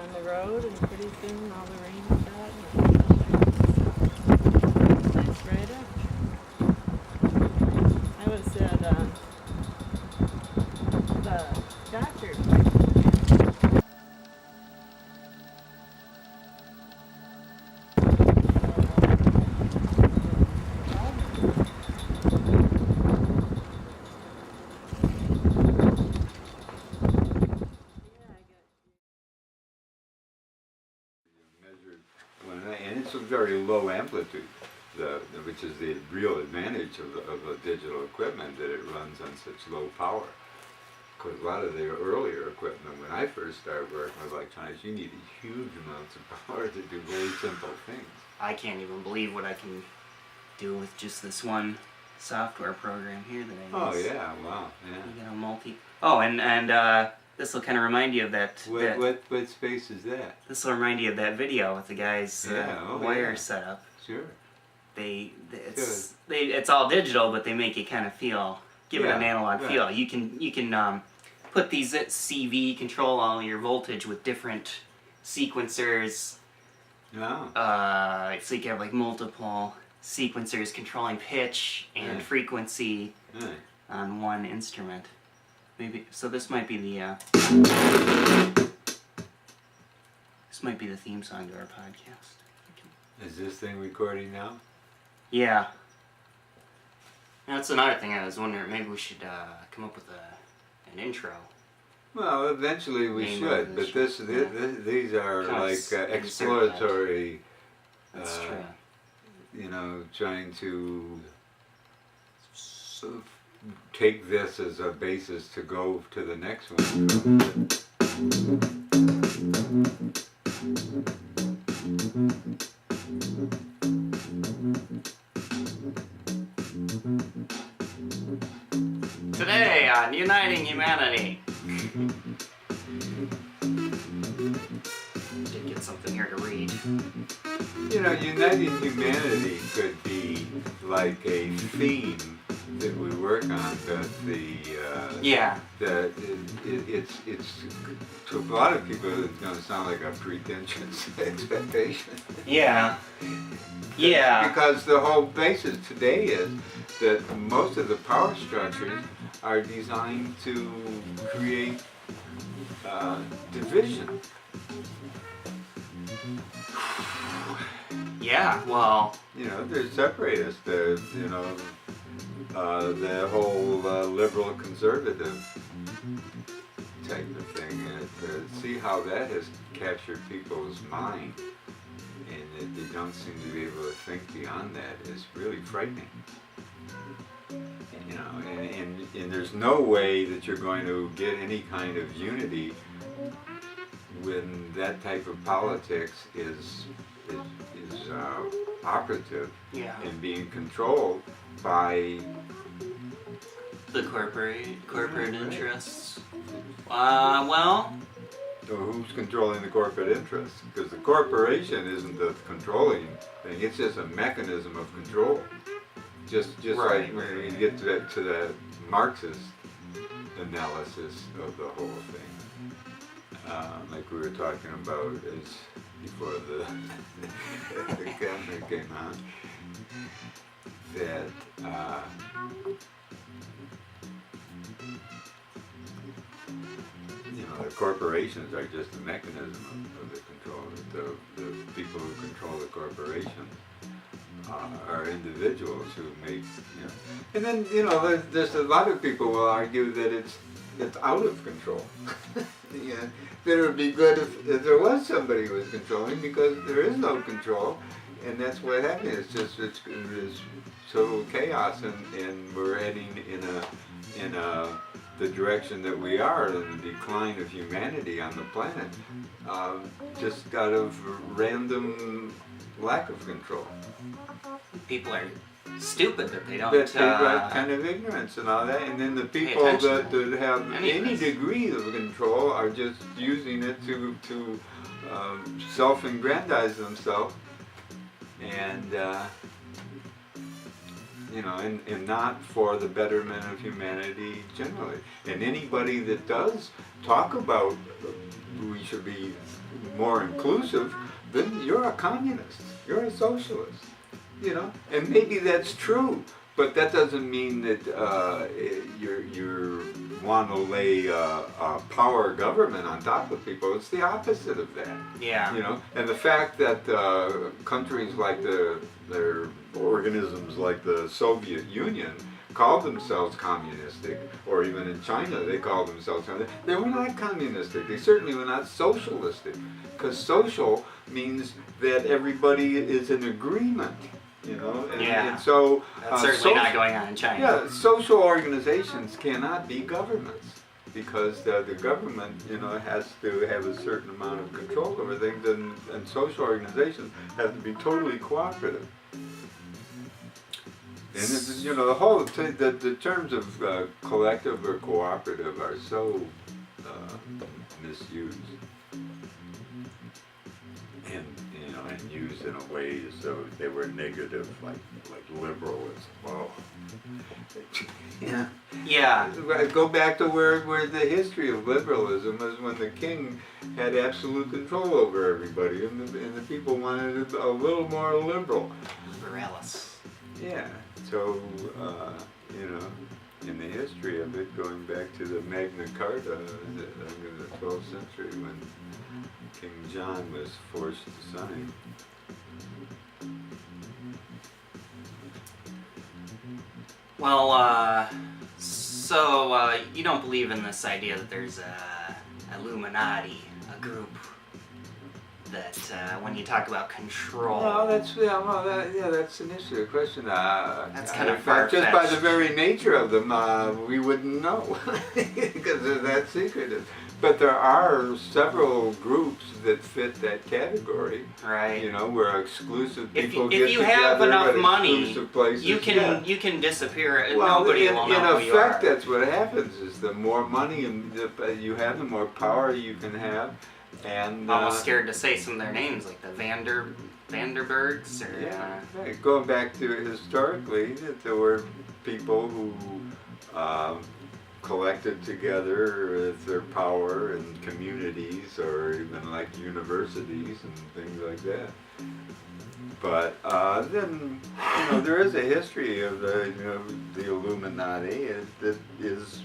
down the road, and pretty soon all the rain shut. Nice right up. I was at the doctor. And it's a very low amplitude, which is the real advantage of the digital equipment, that it runs on such low power. Because a lot of the earlier equipment, when I first started working with electronics, you needed huge amounts of power to do very simple things. I can't even believe what I can do with just this one software program here that I use. Oh yeah, wow, yeah. You get a multi. Oh, and this will kind of remind you of that. What space is that? This will remind you of that video with the guy's wire setup. Sure. It's all digital, but they make you kind of give it an analog feel. You can put these at CV, control all your voltage with different sequencers. Oh. So you can have like multiple sequencers controlling pitch and frequency on one instrument. Maybe so. This might be the theme song to our podcast. Is this thing recording now? Yeah. That's another thing I was wondering. Maybe we should come up with an intro. Well, eventually we should, but these are like exploratory. That's true. You know, trying to take this as a basis to go to the next one. Today on Uniting Humanity. Did get something here to read. You know, Uniting Humanity could be like a theme that we work on, but it's to a lot of people it's going to sound like a pretentious expectation. Yeah. Yeah. Because the whole basis today is that most of the power structures are designed to create division. Yeah, well... You know, they're separatists. They're, the whole liberal conservative type of thing. See how that has captured people's mind, and that they don't seem to be able to think beyond that is really frightening. You know, and there's no way that you're going to get any kind of unity when that type of politics is operative and being controlled by the corporate interests. Well, so who's controlling the corporate interests? Because the corporation isn't the controlling thing; it's just a mechanism of control. Just like when you get to that Marxist analysis of the whole thing, like we were talking about is before the camera came on, that the corporations are just a mechanism of the control. The people who control the corporation are individuals who make, and then there's a lot of people will argue that it's out of control. That it would be good if there was somebody who was controlling, because there is no control, and that's what happened. It's just it's total chaos, and we're heading in the direction that we are, in the decline of humanity on the planet, just out of random lack of control. People are stupid that they don't. Kind of ignorance and all that, and then the people that have any degree of control are just using it to self-aggrandize themselves, and and not for the betterment of humanity generally. And anybody that does talk about we should be more inclusive, then you're a communist. You're a socialist. You know, and maybe that's true, but that doesn't mean that you want to lay a power government on top of people. It's the opposite of that. Yeah. You know, and the fact that countries like their organisms like the Soviet Union called themselves communistic, or even in China they called themselves communistic. They were not communistic. They certainly were not socialistic, because social means that everybody is in agreement. You know, and so that's certainly not going on in China. Yeah, social organizations cannot be governments, because the government, you know, has to have a certain amount of control over things, and social organizations have to be totally cooperative. And it's, you know, the terms of collective or cooperative are so misused. And you know, and used in a way as though they were negative, like liberalism. Oh, yeah. Yeah. Go back to where the history of liberalism was, when the king had absolute control over everybody, and the people wanted it a little more liberal. Liberalis. Yeah. So you know, in the history of it, going back to the Magna Carta in the 12th century, when King John was forced to sign. Well, so you don't believe in this idea that there's a Illuminati, a group that when you talk about control. Well, that's that's an issue. A question. That's kind of in fact, just by far-fetched. the very nature of them, we wouldn't know because they're that secretive. But there are several groups that fit that category. Right. You know, where exclusive If people you, get if you together have enough at money, exclusive places. you can yeah. you can disappear. Well, Nobody in will know who you effect, are. that's what happens. Is the more money you have, the more power you can have, and I'm almost scared to say some of their names, like the Vanderbergs or. Yeah, right. Going back to historically, that there were people who collected together with their power in communities, or even like universities and things like that. But then, you know, there is a history of the Illuminati that is,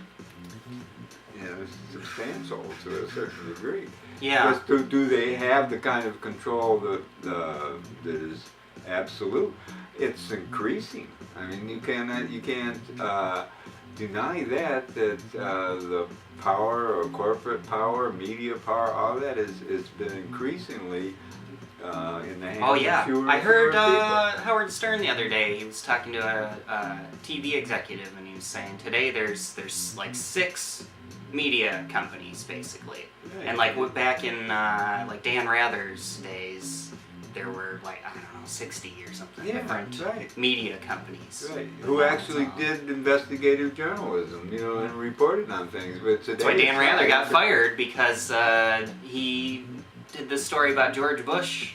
you know, substantial to a certain degree. Yeah. Just do they have the kind of control that is absolute? It's increasing. I mean, you can't deny that the power, or corporate power, media power, all that has been increasingly in the hands Oh yeah, of fewer I and fewer heard people. Howard Stern the other day. He was talking to a TV executive, and he was saying today there's like 6 media companies basically, Right. and like back in like Dan Rather's days, there were like, I don't know, 60 or something different right. media companies. Right, who actually did investigative journalism, you know, and reported on things. But today, That's why Dan it's Rather not. got fired, because he did this story about George Bush.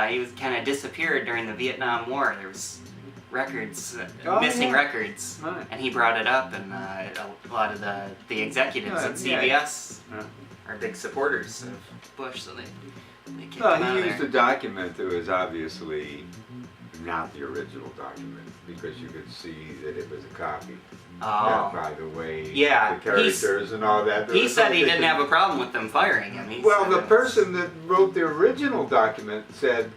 He was kind of disappeared during the Vietnam War. There was records, missing yeah. records, Right. and he brought it up, and a lot of the executives at CBS are big supporters of Bush, so they kicked him out Well, of he used there. a document that was obviously not the original document, because you could see that it was a copy. Oh. By the way, Yeah, the characters and all that. He said he didn't have a problem with them firing him. He Well, said the it was- person that wrote the original document said,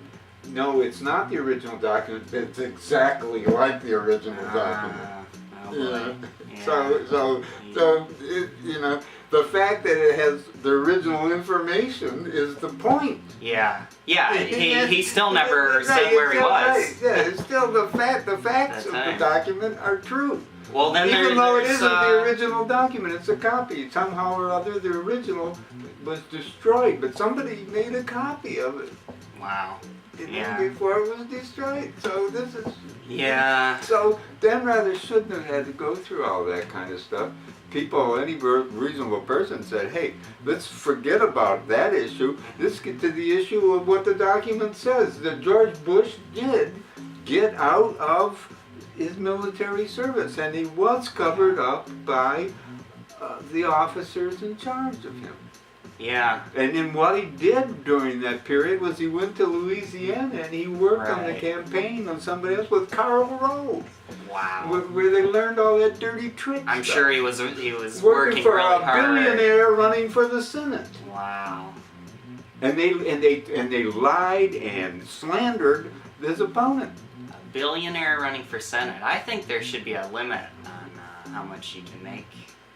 no, it's not the original document, it's exactly like the original document. Oh boy. Yeah. Yeah. So it, you know, the fact that it has the original information is the point. Yeah. Yeah. Yeah. He still never Right, said where he it's still was. right. Yeah, it's still the facts That of the time. document are true. Well, then Even though it there's, isn't the original document, it's a copy. Somehow or other, the original was destroyed, but somebody made a copy of it, Wow. you know, Yeah. before it was destroyed. So this is. Yeah. So Dan Rather shouldn't have had to go through all that kind of stuff. People, any reasonable person said, hey, let's forget about that issue. Let's get to the issue of what the document says. That George Bush did get out of his military service, and he was covered up by the officers in charge of him. Yeah. And then what he did during that period was he went to Louisiana and he worked on the Right. campaign on somebody else with Karl Rove, Wow. where they learned all that dirty trick I'm stuff. sure he was working working for really a hard. billionaire running for the Senate. Wow. And they lied and slandered his opponent. A billionaire running for Senate. I think there should be a limit on how much you can make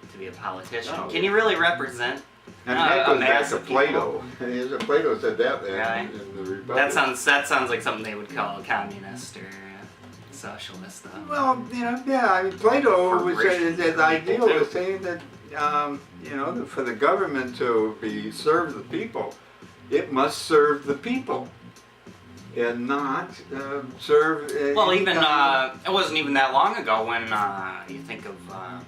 to be a politician. Oh. Can you really represent And a that goes back mass to of people? Plato. Plato said that Right. in the Republic. That sounds like something they would call a communist or socialist. Well, yeah. I mean, Plato was Corporations his are idea people, too. was saying that for the government to serve the people, it must serve the people, and not serve. Well, any even kind it wasn't even that long ago when you think of I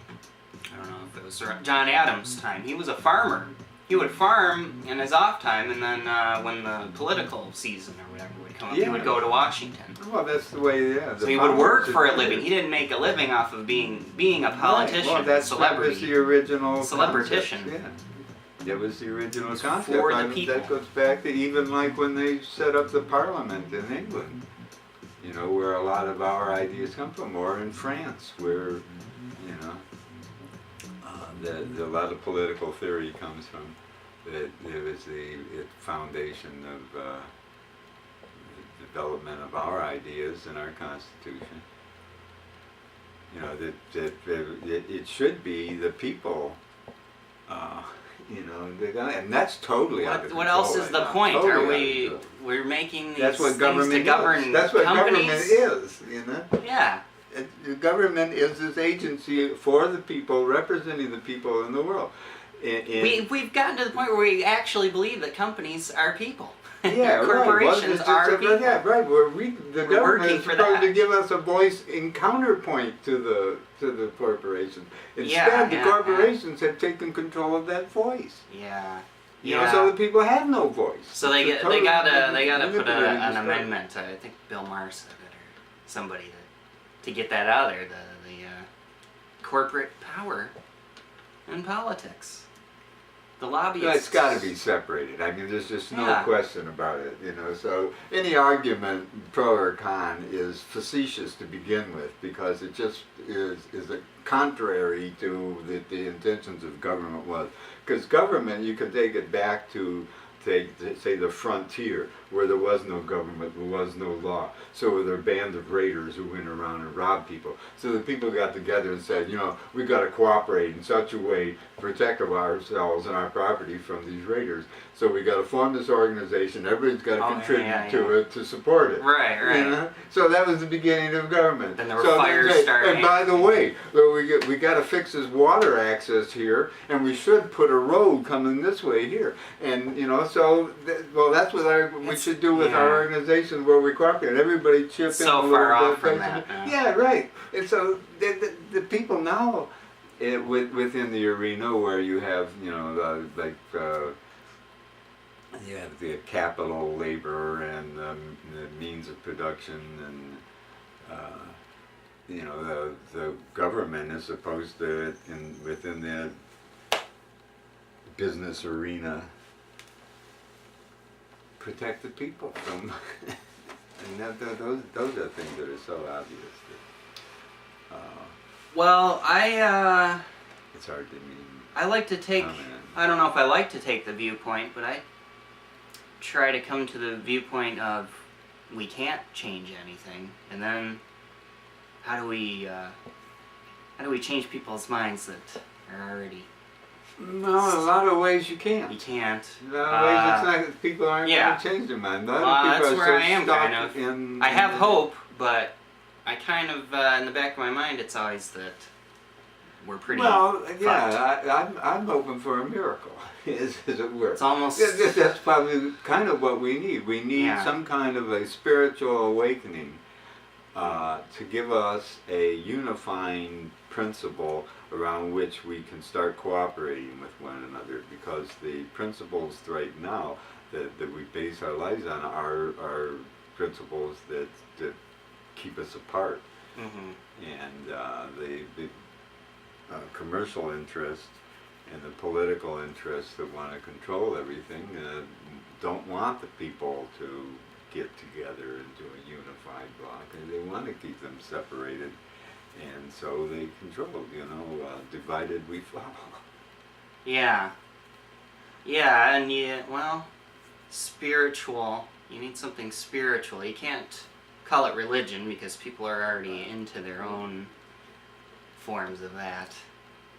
don't know if it was John Adams' time. He was a farmer. He would farm in his off time, and then when the political season or whatever would come up, he Yeah. would go to Washington. well, that's the way. Yeah. So he would work for a living. He didn't make a living off of being a politician, Well, that was celebrity. the original Celebritician. concept, Yeah, that was the original It's concept. for the I mean, people. that goes back to even like when they set up the Parliament in England. Where a lot of our ideas come from, or in France, where a lot of political theory comes from. It was the foundation of the development of our ideas in our Constitution. That it should be the people, and that's totally out of What control else is right the now. point? Totally Are out of we? control. We're making these That's what things government to govern is. That's what companies. government is. Yeah. The government is this agency for the people, representing the people in the world. We've gotten to the point where we actually believe that companies are people. Yeah, right. Corporations Well, are people. Yeah, right. The government working is for supposed to that. give us a voice in counterpoint to the corporations. Instead, the Yeah, corporations have taken control of that voice. Yeah. So the people have no voice. So they It's gotta totally put manipulated an and stuff. amendment. I think Bill Maher said it, or somebody to get that out of there. The corporate power in politics. The lobbyists. Yeah, it's got to be separated. I mean, there's just no Yeah. question about it. So any argument, pro or con, is facetious to begin with, because it just is a contrary to the intentions of government was. Because government, you can take it back to say the frontier, where there was no government, there was no law. So there were bands of raiders who went around and robbed people. So the people got together and said, we've got to cooperate in such a way to protect ourselves and our property from these raiders. So we got to form this organization. Everybody's got to contribute to it to support it. Right. So that was the beginning of government. Then there were So fires they say, starting. And by the way, we got to fix this water access here, and we should put a road coming this way here. And that's what we should do with our organization, where we cooperate. Everybody chip in. So a far little off bit. from that. Yeah, right. And so the people now, within the arena where you have you have the capital, labor, and the means of production, and the government is supposed to, within the business arena, protect the people from. And those are things that are so obvious that, Well, it's hard to mean. I like to take. comment on. I don't know if I like to take the viewpoint, but I try to come to the viewpoint of we can't change anything, and then how do we change people's minds that are already. No, in a lot of ways you can't. You can't. In a lot of ways, it's not. People aren't yeah. going to change their mind. A lot of people That's are where so I am, stuck kind of. in. I have hope, but I kind of in the back of my mind, it's always that we're pretty. Well, fucked. yeah, I'm hoping for a miracle, as it were. It's almost. That's probably kind of what we need. We need Yeah. some kind of a spiritual awakening to give us a unifying principle around which we can start cooperating with one another, because the principles right now that we base our lives on are principles that keep us apart. Mhm. And commercial interests and the political interests that want to control everything don't want the people to get together into a unified block, and they want to keep them separated, and so they control. Divided we fall. Yeah. Yeah, and well, spiritual. You need something spiritual. You can't call it religion because people are already into their own forms of that.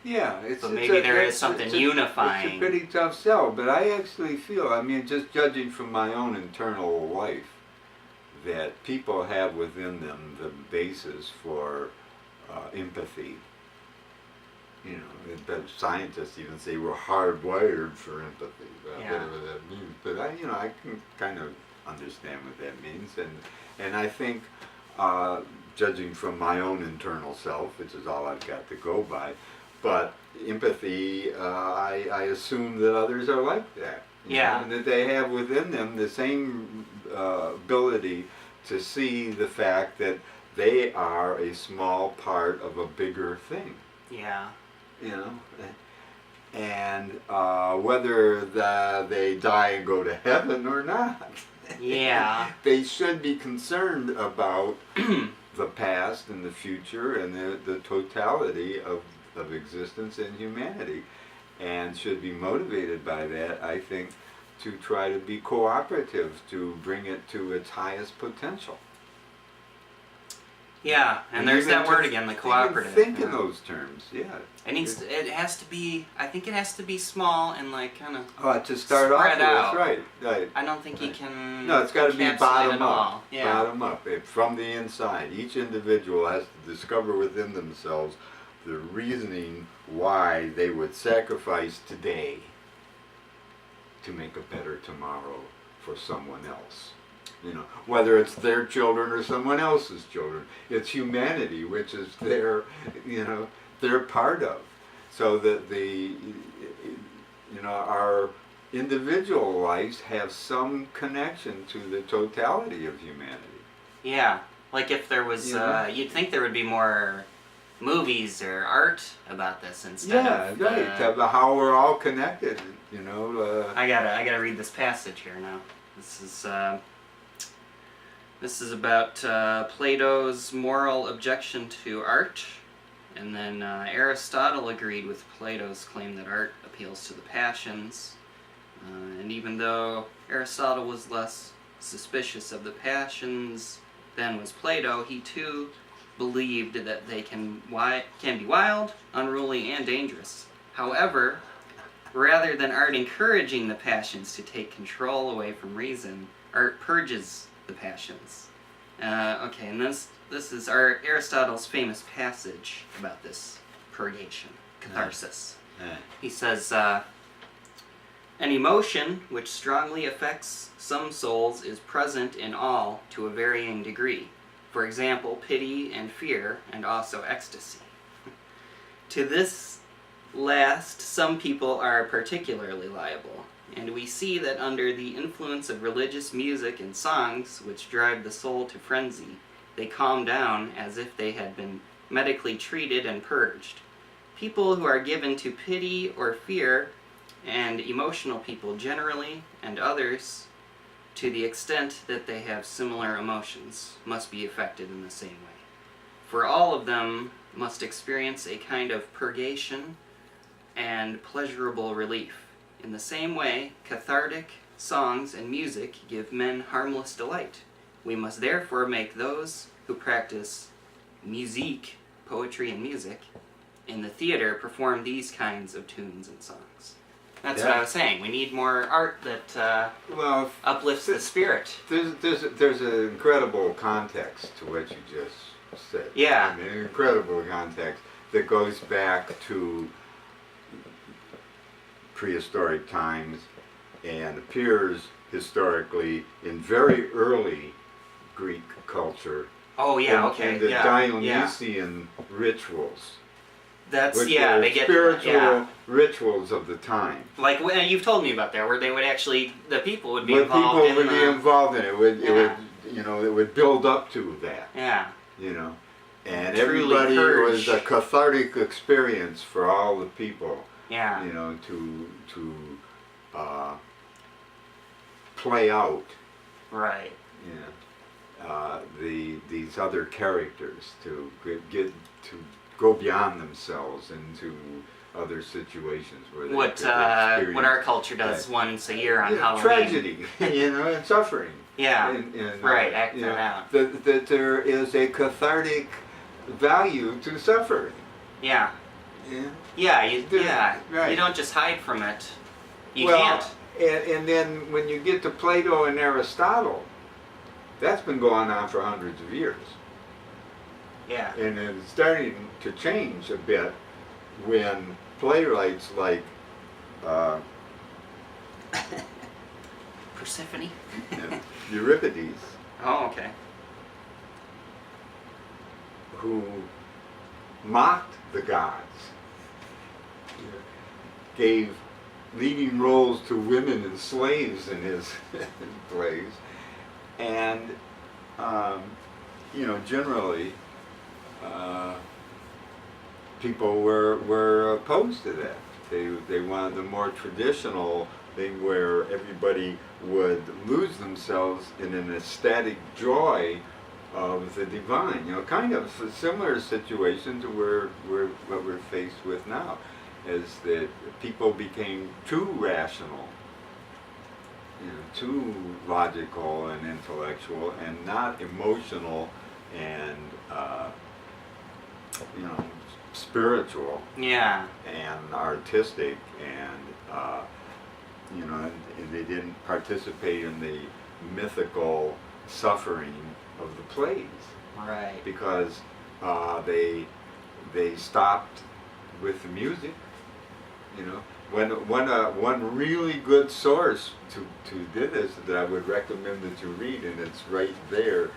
Yeah, But maybe there is something unifying. It's a pretty tough sell, but I actually feel, I mean, just judging from my own internal life, that people have within them the basis for empathy. That scientists even say we're hardwired for empathy, whatever that means. But I can kind of understand what that means, and I think, judging from my own internal self, which is all I've got to go by, but empathy, I assume that others are like that. And that they have within them the same ability to see the fact that they are a small part of a bigger thing. Yeah. And whether they die and go to heaven or not. Yeah. They should be concerned about the past and the future and the totality of existence in humanity, and should be motivated by that, I think, to try to be cooperative to bring it to its highest potential. Yeah, and there's that word again, the cooperative. Think in those terms, yeah. It has to be. I think it has to be small and kind of. To start off with, out. Right. I don't think you can. No, it's got to be bottom up. Yeah. Bottom up, from the inside. Each individual has to discover within themselves the reasoning why they would sacrifice today to make a better tomorrow for someone else. Whether it's their children or someone else's children, it's humanity, which is they're part of. So that our individual lives have some connection to the totality of humanity. Yeah, like if there was, you'd think there would be more movies or art about this instead of. Yeah, right. About how we're all connected. I gotta read this passage here now. This is about Plato's moral objection to art, and then Aristotle agreed with Plato's claim that art appeals to the passions, and even though Aristotle was less suspicious of the passions than was Plato, he too believed that they can be wild, unruly, and dangerous. However, rather than art encouraging the passions to take control away from reason, art purges the passions. And this is Aristotle's famous passage about this purgation, catharsis. He says, an emotion which strongly affects some souls is present in all to a varying degree. For example, pity and fear, and also ecstasy. To this last, some people are particularly liable. And we see that under the influence of religious music and songs, which drive the soul to frenzy, they calm down as if they had been medically treated and purged. People who are given to pity or fear, and emotional people generally, and others, to the extent that they have similar emotions, must be affected in the same way. For all of them must experience a kind of purgation and pleasurable relief. In the same way, cathartic songs and music give men harmless delight. We must therefore make those who practice musique, poetry and music, in the theater perform these kinds of tunes and songs. That's what I was saying. We need more art that uplifts the spirit. There's an incredible context to what you just said. Yeah. An incredible context that goes back to prehistoric times and appears historically in very early Greek culture. Oh yeah, okay. In the yeah, Dionysian rituals. That's which yeah, were they get spiritual rituals of the time. Like you've told me about that, where they would actually the people would be Where involved people in would be involved in it. It would build up to that. Yeah. and truly everybody was a purge. cathartic experience for all the people. Yeah. You know, to play out. Right. These other characters to get to go beyond themselves into other situations where they What could experience what our culture does once a year on you know, Halloween. tragedy, and suffering. Yeah. And, Right, act you that know, out. That there is a cathartic value to suffering. Yeah. Yeah. Yeah. You Right. don't just hide from it. You well, can't. And then when you get to Plato and Aristotle, that's been going on for hundreds of years. Yeah. And it's starting to change a bit when playwrights like Persephone. Euripides, Oh, okay. who mocked the gods, gave leading roles to women and slaves in his plays, and generally people were opposed to that. They wanted the more traditional thing where everybody would lose themselves in an ecstatic joy of the divine. Kind of a similar situation to what we're faced with now, is that people became too rational, too logical and intellectual, and not emotional and spiritual Yeah. and artistic, and and they didn't participate in the mythical suffering of the plays Right. because they stopped with the music. One really good source to do this that I would recommend that you read, and it's right there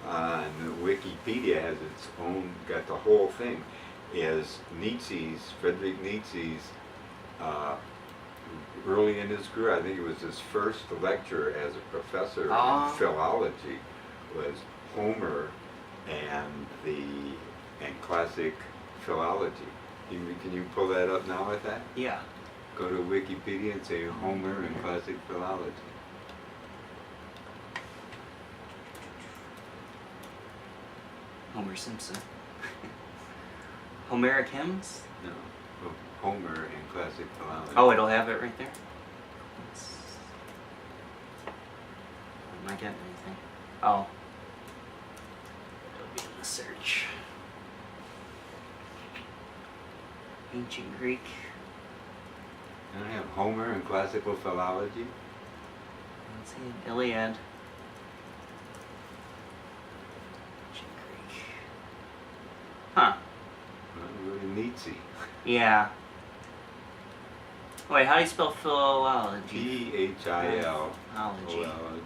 on Wikipedia, has its own, got the whole thing, is Friedrich Nietzsche's, early in his career, I think it was his first lecture as a professor in philology, was Homer and classic philology. Can you pull that up now with that? Yeah. Go to Wikipedia and say Homer and classic philology. Homer Simpson. Homeric hymns? No, Homer and classic philology. Oh, it'll have it right there. Am I getting anything? Oh. It'll be in the search. Ancient Greek. And I have Homer and classical philology. Let's see. Iliad. Ancient Greek. Huh. Really Nietzsche. Yeah. Wait, how do you spell philology? Philology. Philology. Philology.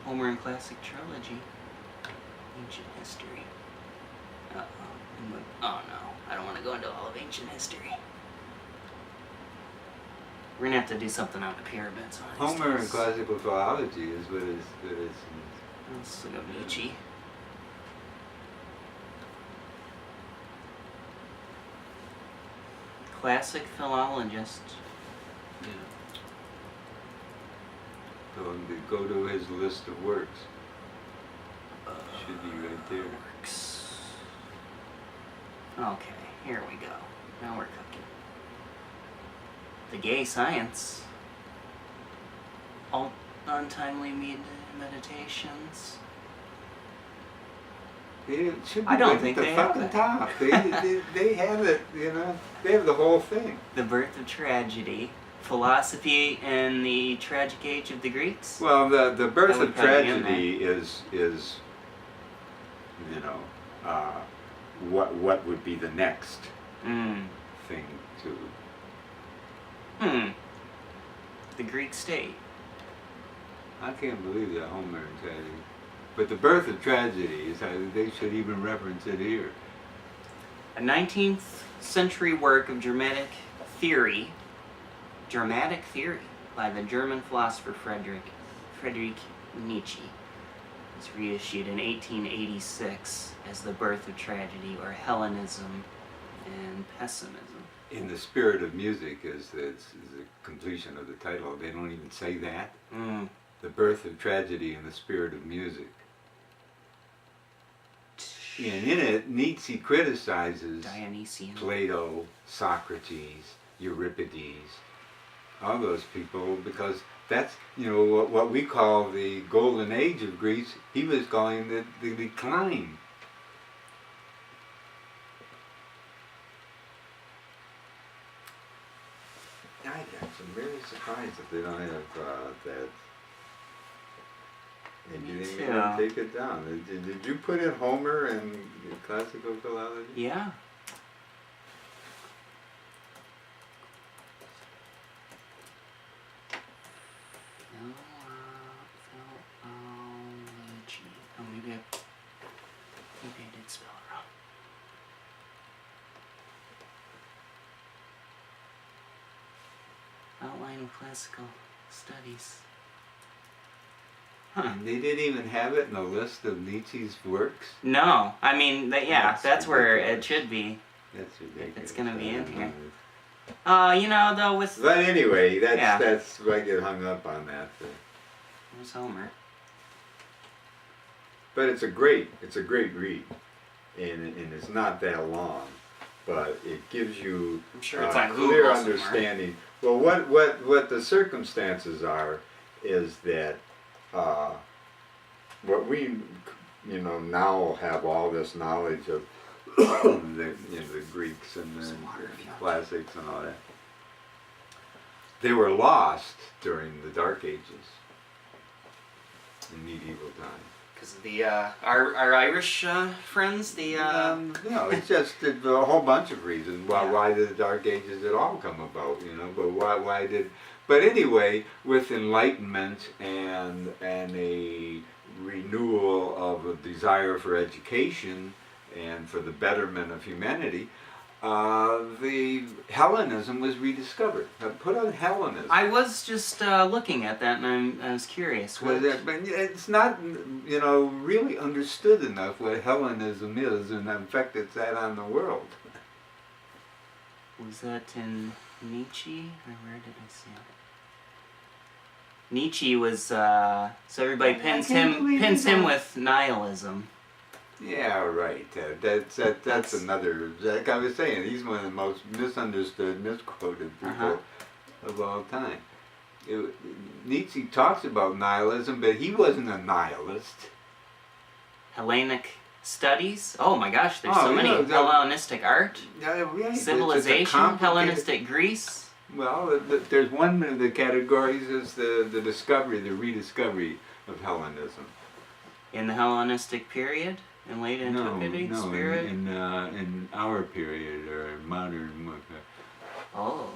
Homer and Classic Trilogy. Ancient history. Uh-oh. Oh no, I don't want to go into all of ancient history. We're gonna have to do something on the pyramids. One of these Homer and days. classical philology is what is. Let's look up Nietzsche. Classic philologist. Yeah. So go to his list of works. Should be right there. Works. Okay, here we go. Now we're cooking. The Gay Science. All untimely meditations. It should be I don't right think at the they have fucking that. top. They have it, they have the whole thing. The Birth of Tragedy. Philosophy in the Tragic Age of the Greeks. Well, the birth That would of probably be in tragedy is what would be the next Mm. thing to. The Greek state. I can't believe that Homer and tragedy, but the birth of tragedy is how they should even reference it here. A 19th century work of Germanic theory Dramatic Theory by the German philosopher Friedrich Nietzsche. It was reissued in 1886 as The Birth of Tragedy, or Hellenism and Pessimism. In the Spirit of Music is the completion of the title. They don't even say that. The Birth of Tragedy and the Spirit of Music. And in it, Nietzsche criticizes Dionysian. Plato, Socrates, Euripides, all those people, because that's, what we call the golden age of Greece. He was calling the decline. I'm really surprised if they don't have that. Maybe Me they too. can take it down. Did you put in Homer and classical philology? Yeah. Philology. Oh, maybe I did spell it wrong. Outline of classical studies. Huh. They didn't even have it in a list of Nietzsche's works. No, I mean, that's That's where ridiculous. it should be. That's ridiculous. It's gonna be in here. Uh, Though with But anyway, Yeah. that's why I get hung up on that. where's Homer? But it's a great read, and it's not that long, but it gives you I'm sure it's on clear Google understanding. Well, what the circumstances are is that what we now have all this knowledge of the Greeks and the Some water, if you want. classics and all that. They were lost during the Dark Ages, in medieval times. Because of the our Irish friends, No, it's just a whole bunch of reasons Yeah. why did the Dark Ages at all come about, but why did, but anyway, with enlightenment and a renewal of a desire for education and for the betterment of humanity, the Hellenism was rediscovered. Put on Hellenism. I was just looking at that, and I was curious. But it's not, really understood enough what Hellenism is, and in fact it's that on the world. Was that in Nietzsche, or where did I see it? Nietzsche was so everybody I pins can't believe him that. with nihilism. Yeah, right. That's another, like I was saying, he's one of the most misunderstood, misquoted people of all time. Nietzsche talks about nihilism, but he wasn't a nihilist. Hellenic studies. Oh my gosh, there's Oh, so many. yeah, Hellenistic art, Yeah, right. It's a civilization, complicated- Hellenistic Greece. Well, there's one of the categories is the rediscovery of Hellenism. In the Hellenistic period, in late antiquity, spirit. in our period or modern. Oh.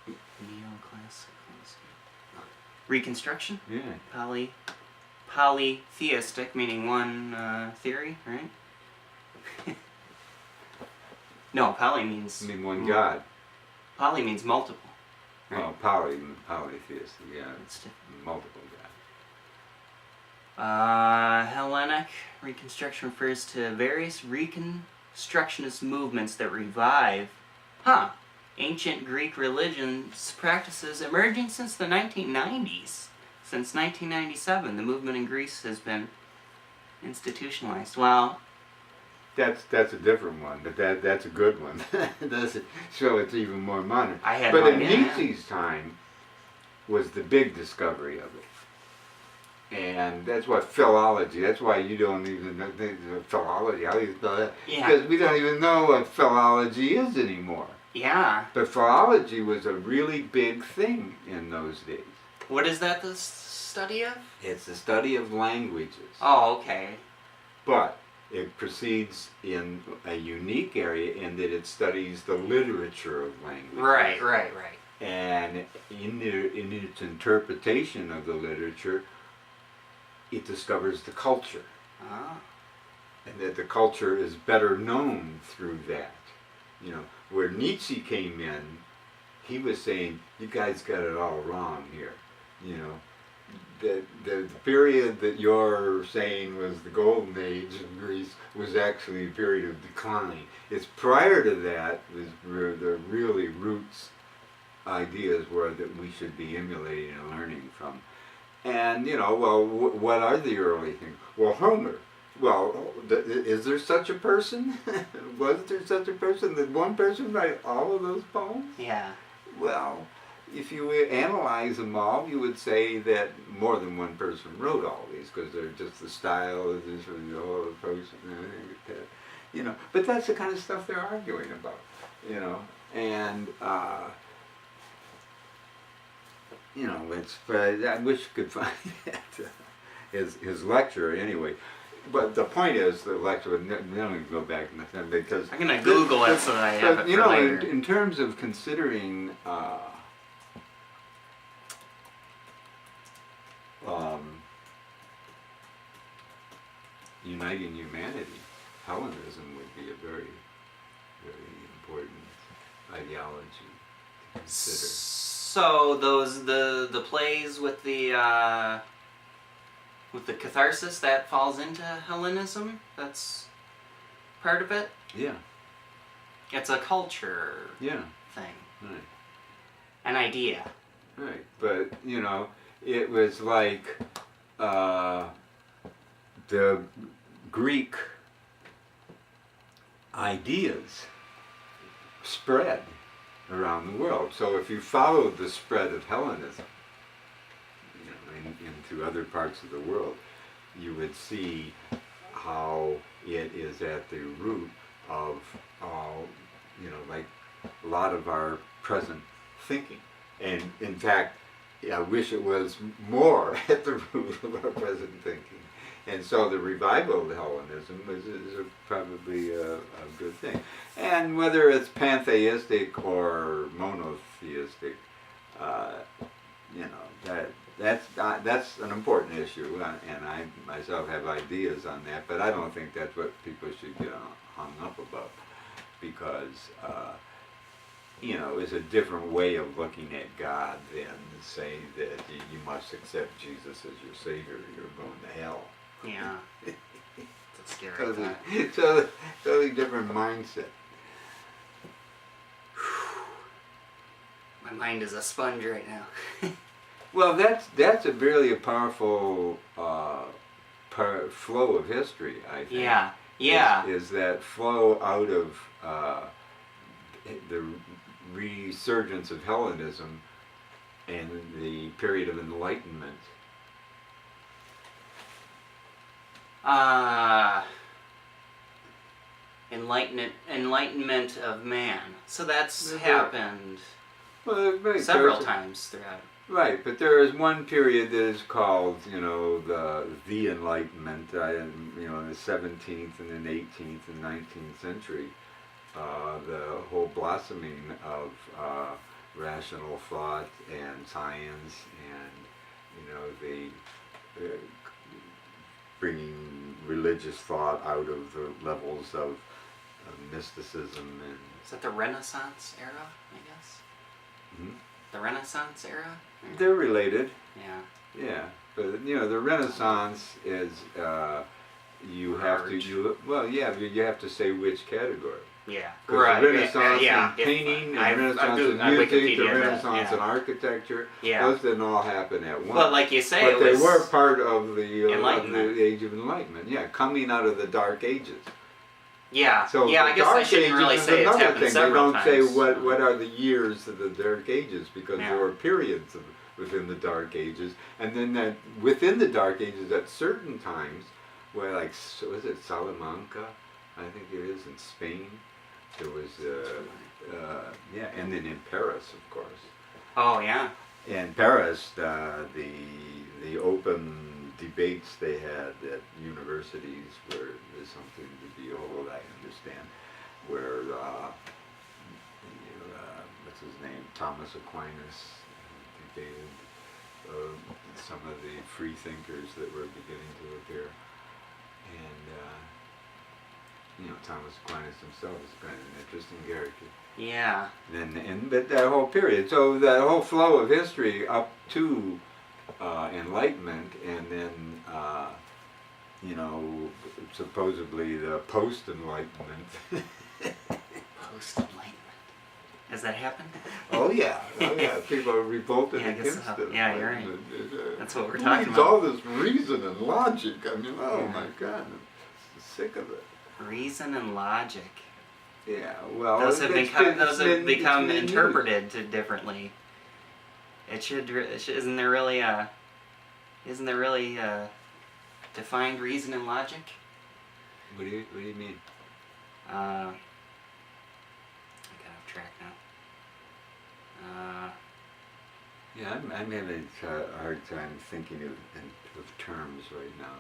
Neoclassical. Reconstruction? Yeah. Polytheistic, meaning one theory, right? No, poly means. I mean, one God. Poly means multiple. Right? Well, polytheist. Yeah, It's different. multiple gods. Hellenic reconstruction refers to various reconstructionist movements that revive, ancient Greek religions practices emerging since the 1990s. Since 1997, the movement in Greece has been institutionalized. Well, That's a different one, but that's a good one. Does show it's even more modern. I had But no in idea. Nietzsche's time was the big discovery of it. And that's what philology, that's why you don't even know philology, how do you spell that? Yeah. Because we don't even know what philology is anymore. Yeah. But philology was a really big thing in those days. What is that, the study of? It's the study of languages. Oh, okay. But it proceeds in a unique area in that it studies the literature of languages. Right. And in its interpretation of the literature, it discovers the culture. Ah. And that the culture is better known through that. Where Nietzsche came in, he was saying, you guys got it all wrong here. You know, the period that you're saying was the golden age in Greece was actually a period of decline. It's prior to that was where the really roots ideas were that we should be emulating and learning from. And, you know, well, what are the early things? Well, Homer. Well, is there such a person? Was there such a person? Did one person write all of those poems? Yeah. Well, if you analyze them all, you would say that more than one person wrote all these, because they're just the style of this, the whole approach, and everything like that. You know, but that's the kind of stuff they're arguing about. You know, and you know, it's. I wish you could find that, his lecture anyway. But the point is, the lecture would never go back in the time because I'm gonna Google it so that I have it you for know, later. in terms of considering uniting humanity, Hellenism would be a very, very important ideology to consider. So those the plays with the catharsis, that falls into Hellenism. That's part of it. Yeah, It's a culture yeah, thing, right. an idea. Right, but you know, it was like the Greek ideas spread around the world. So if you followed the spread of Hellenism, you know, into other parts of the world, you would see how it is at the root of, you know, like a lot of our present thinking. And in fact, I wish it was more at the root of our present thinking. And so the revival of Hellenism is probably a good thing. And whether it's pantheistic or monotheistic, you know, that's an important issue, and I myself have ideas on that, but I don't think that's what people should get hung up about, because you know, it's a different way of looking at God than saying that you must accept Jesus as your Savior, or you're going to hell. Yeah. That's a scary thought. Totally different mindset. My mind is a sponge right now. Well, that's a really powerful flow of history, I think. Yeah. Yeah. Is that flow out of the resurgence of Hellenism and the period of Enlightenment. Enlightenment of man. So that's Mhm. happened Well, right, several times throughout. Right, but there is one period that is called, you know, the Enlightenment, you know, in the 17th and then 18th and 19th century, the whole blossoming of rational thought and science, and you know, the bringing religious thought out of the levels of mysticism and. Is that the Renaissance era, I guess? Hmm? The Renaissance era? They're related. Yeah. Yeah, but you know, the Renaissance is you have to you have to say which category. Yeah. Because Right. the Renaissance yeah. in painting, the I've Renaissance in I've music, the Wikipedia'd that, Renaissance yeah. in architecture, Yeah. those didn't all happen at once. But like you say, but it they was were part of the Enlightenment. Age of Enlightenment. Yeah, coming out of the Dark Ages. Yeah. So yeah, the I guess I Dark shouldn't Ages really is say it's another happened thing. They several don't times. say what are the years of the Dark Ages, because Yeah. there were periods within the Dark Ages, and then that within the Dark Ages at certain times, where like was it Salamanca, I think it is in Spain. There was yeah, and then in Paris, of course. Oh yeah. In Paris, the open debates they had at universities were something to behold, I understand, where what's his name, Thomas Aquinas, debated some of the free thinkers that were beginning to appear, and Thomas Aquinas himself has been an interesting character. Yeah. But that whole period, so that whole flow of history up to Enlightenment, and then supposedly the post-Enlightenment. Post-Enlightenment. Has that happened? Oh yeah. People are revolted Yeah, I guess against so. it. Yeah, you're right. That's what we're Who talking needs about. all this reason and logic? I mean, oh Yeah. my God, I'm sick of it. Reason and logic. Yeah, well, Those have it's become been used. interpreted differently. Isn't there really defined reason and logic? What do you mean? I got off track now. Yeah, I'm having a hard time thinking of terms right now.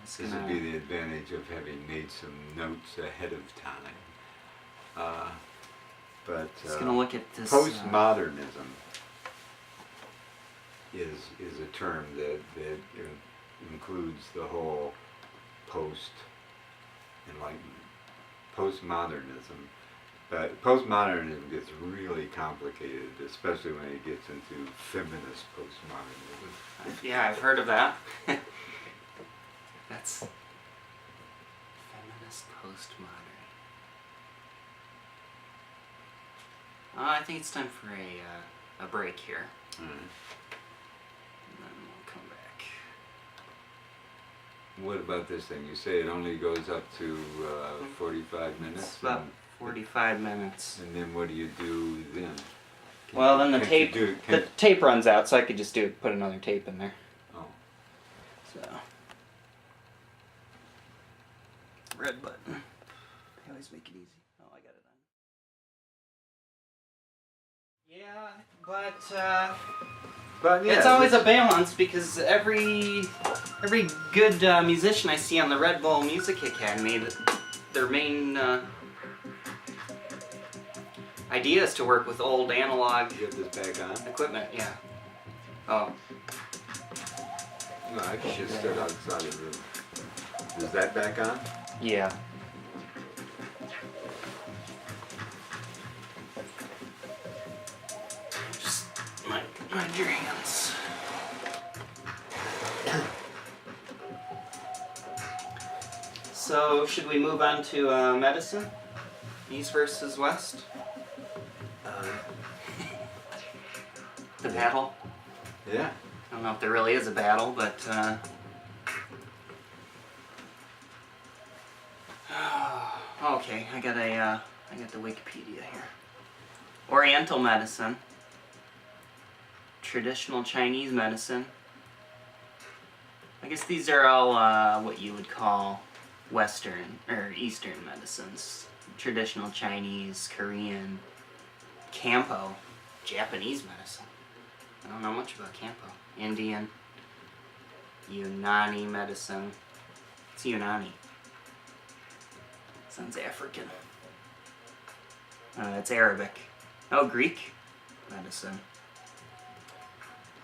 This would be the advantage of having made some notes ahead of time. But Just gonna look at this. postmodernism is a term that includes the whole post-enlightenment, postmodernism. But postmodernism gets really complicated, especially when it gets into feminist postmodernism. Yeah, I've heard of that. That's feminist postmodern. I think it's time for a break here. All right. And then we'll come back. What about this thing? You say it only goes up to 45 minutes? It's about 45 minutes. And then what do you do then? Well, then the Can't you tape tape runs out, so I could just put another tape in there. Oh. So red button. They always make it easy. Oh, I got it on. Yeah, But yeah, it's always a balance because every good musician I see on the Red Bull Music Academy, their main idea is to work with old analog Get this back on? equipment. Yeah. Oh. No, I should start outside of the room. Is that back on? Yeah. Just mind your hands. So, should we move on to medicine? East versus West? The battle? Yeah. I don't know if there really is a battle, but okay, I got the Wikipedia here. Oriental medicine, traditional Chinese medicine. I guess these are all what you would call Western or Eastern medicines. Traditional Chinese, Korean, Kampo, Japanese medicine. I don't know much about Kampo. Indian, Unani medicine. It's Unani. Sounds African. It's Arabic. Oh, Greek medicine.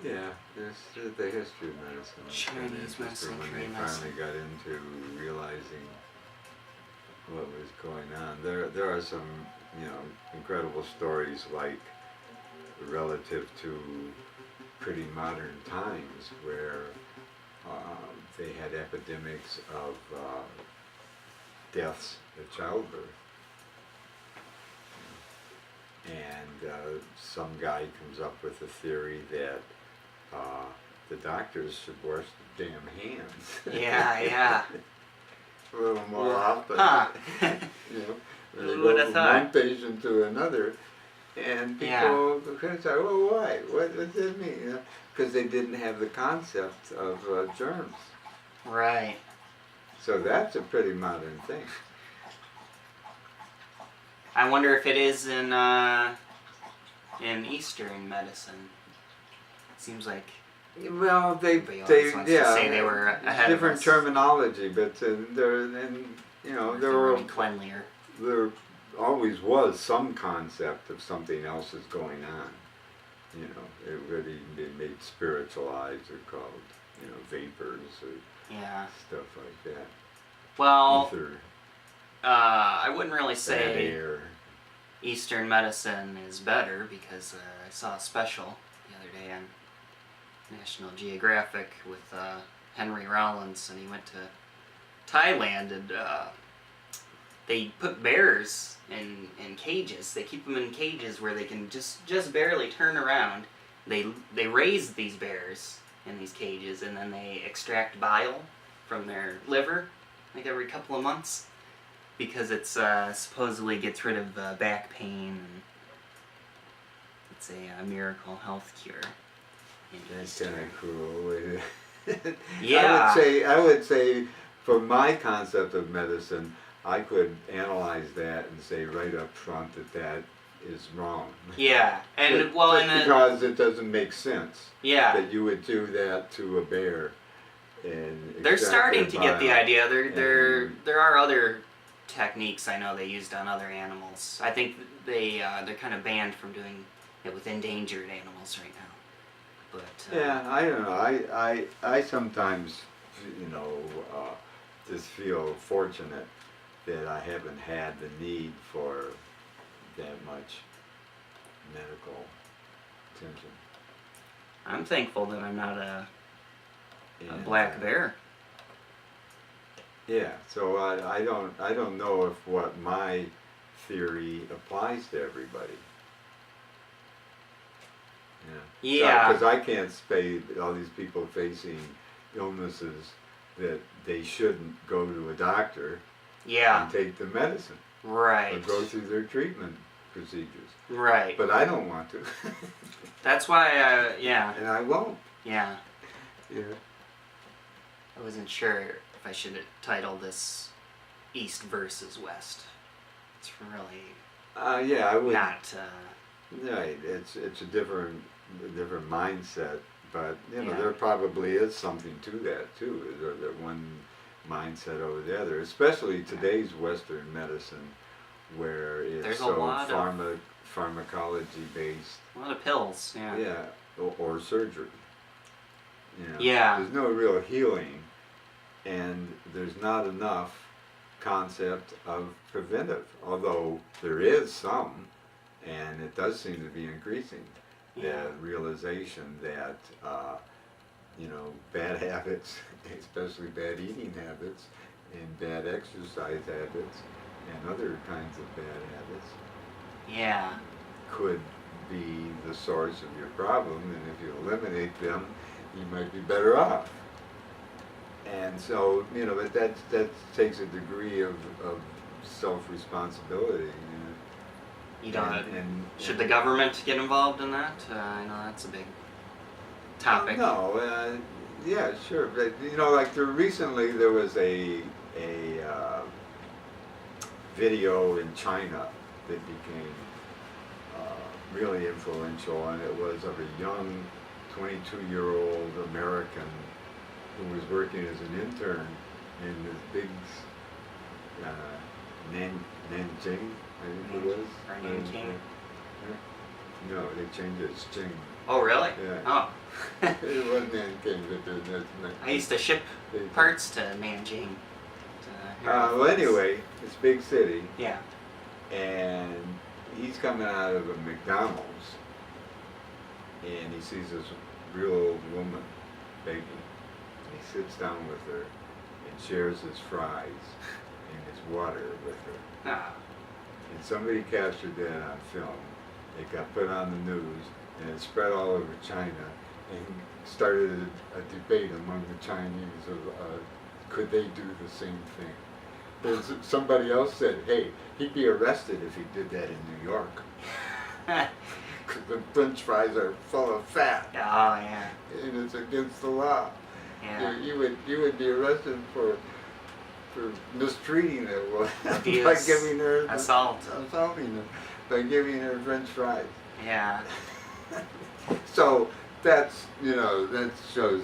Yeah, there's the history of medicine. It's kinda Chinese interesting medicine, when Korean they finally got into realizing what was going on. There are some, incredible stories like relative to pretty modern times where they had epidemics of deaths at childbirth. And some guy comes up with a theory that the doctors should wash the damn hands. Yeah. A little more often. Huh. They Who go would have from thought? one patient to another, and people criticize, well, why? What does that mean? Because they didn't have the concept of germs. Right. So that's a pretty modern thing. I wonder if it is in Eastern medicine. Seems like Well, they everybody always wants to say they were ahead of different us. terminology, but there were cleanlier. there always was some concept of something else is going on. It really been made spiritualized or called, vapors or Yeah. stuff like that. Well, Ether. I wouldn't really bad say air. Eastern medicine is better because I saw a special the other day on National Geographic with Henry Rollins, and he went to Thailand, and they put bears in cages. They keep them in cages where they can just barely turn around. They raise these bears in these cages, and then they extract bile from their liver like every couple of months because it's supposedly gets rid of back pain, and it's a miracle health cure. in That's Eastern. kind of cruel. Yeah. I would say, for my concept of medicine, I could analyze that and say right up front that is wrong. Yeah, and Just well, and because it doesn't make sense yeah, that you would do that to a bear. And they're extract starting their to get the bile. idea. And- There are other techniques I know they used on other animals. I think they're kind of banned from doing it with endangered animals right now. But Yeah, I don't know. I sometimes, just feel fortunate that I haven't had the need for that much medical attention. I'm thankful that I'm not a And, black bear. Yeah, so I don't know if what my theory applies to everybody. Yeah. Because I can't say all these people facing illnesses that they shouldn't go to a doctor Yeah, and take the medicine or right. go through their treatment procedures. Right. But I don't want to, That's why, yeah, and I won't. yeah. Yeah. I wasn't sure if I should title this East versus West. It's really Yeah, I would. not, Right, it's a different mindset, but Yeah. there probably is something to that too. Is there that one mindset over the other, especially today's Western medicine, where it's There's a so lot of- pharmacology based. a lot of pills, yeah. Yeah, or surgery. Yeah. There's no real healing, and there's not enough concept of preventive, although there is some, and it does seem to be increasing. Yeah. The realization that, bad habits, especially bad eating habits, and bad exercise habits, and other kinds of bad habits, Yeah. could be the source of your problem, and if you eliminate them, you might be better off. And so, but that takes a degree of self-responsibility. You don't. And Should the government get involved in that? I know that's a big topic. No, yeah, sure, but like recently there was a video in China that became really influential, and it was of a young 22-year-old American who was working as an intern in this big Nanjing, I think it was. Or Nanking. No, they changed it. It's Jing. Oh, really? Yeah. Oh. It wasn't Nanking, but that's I used to ship parts to Nanjing. Well, anyway, it's a big city, Yeah. and he's coming out of a McDonald's, and he sees this real old woman begging. He sits down with her and shares his fries and his water with her. Ah. And somebody captured that on film. It got put on the news, and it spread all over China, and started a debate among the Chinese of could they do the same thing. There's somebody else said, hey, he'd be arrested if he did that in New York. Because the French fries are full of fat, Oh, yeah. and it's against the law. Yeah. You would be arrested for mistreating that woman by Abuse. giving her Assaulting her by giving her French fries. Yeah. So that's that shows